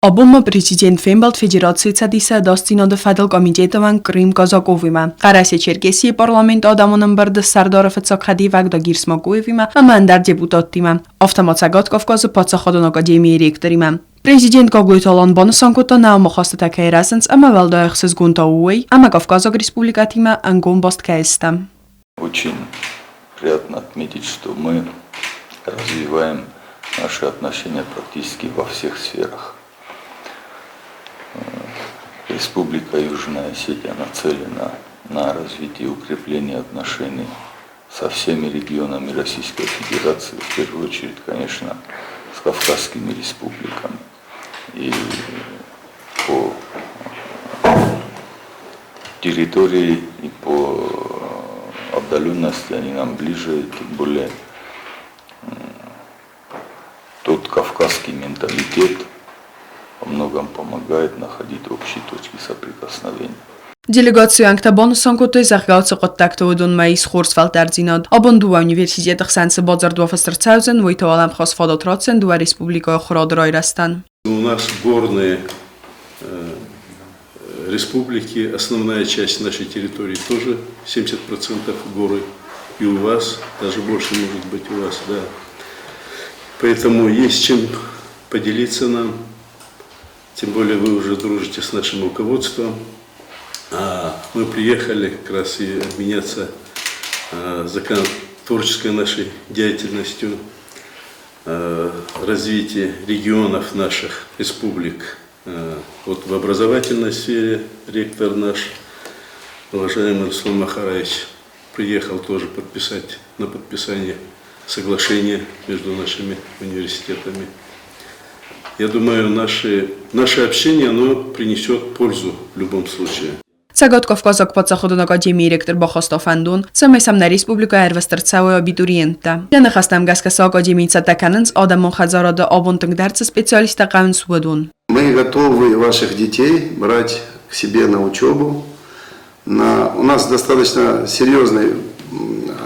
Обума президент Фембалд Федерацияца диса достинода Фадл комитетован Крым Казаковима. Караси Черкесии парламент адамонын барды Сардоров Цакхадивак да Гирсмакуевима, а мандар депутаттима. Автоматсагат Кавказы Пацаходон академии ректорима. Президент Кагуйталан Бонусанкута на мохаста Кайрасенс, ама Валдаехсыз Гунтауэй, ама Кавказок республикатима Ангомбаст Каеста. Очень приятно отметить, что мы развиваем наши отношения практически во всех сферах. Республика Южная Осетия нацелена на развитие и укрепление отношений со всеми регионами Российской Федерации, в первую очередь, конечно, с Кавказскими республиками. И по территории и по отдаленности они нам ближе, тем более тот кавказский менталитет во многом помогает находить общие точки соприкосновения. Делегацию Ангтабонусан кутой захгауца контактуудун маис хорсфалт арзинад. Абондуа университетах сансы базар 2,4 войтавалам хосфадо троцен дуа республика охродрой растан. У нас горные республики, основная часть нашей территории тоже 70% горы. И у вас, даже больше может быть у вас, да. Поэтому есть чем поделиться нам. Тем более вы уже дружите с нашим руководством. Мы приехали как раз и обменяться законотворческой нашей деятельностью, развитие регионов наших республик. Вот в образовательной сфере ректор наш, уважаемый Руслан Махараевич, приехал тоже на подписание соглашения между нашими университетами. Я думаю, наше общение, оно принесет пользу в любом случае. Цагот Кавказок Пацаходон академии ректор Бахастофандун, самесам на республика эрвестерцауэ абитуриента. Я нахастам гаскаса академийца таканенс адамон хазарада абонтынгдарца специалиста кавен суадун. Мы готовы ваших детей брать к себе на учебу. У нас достаточно серьезный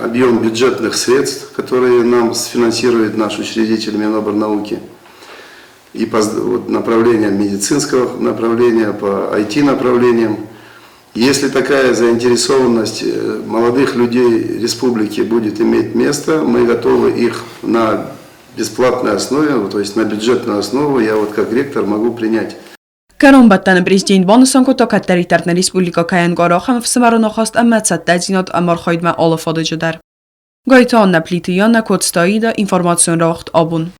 объем бюджетных средств, которые нам сфинансирует наш учредитель Миноборнауки. И по направлениям медицинского направления, по IT-направлениям. Если такая заинтересованность молодых людей республики будет иметь место, мы готовы их на бесплатной основе, то есть на бюджетную основу, я вот как ректор могу принять. Каромбаттан президент Бонусанкута Катаритарна республика Каян Горохам в Самаронохост Аммацат Дадзинот Амархойдма Олафодаджадар. Гайтан на плитияна Кодстаида информацион рахт абун.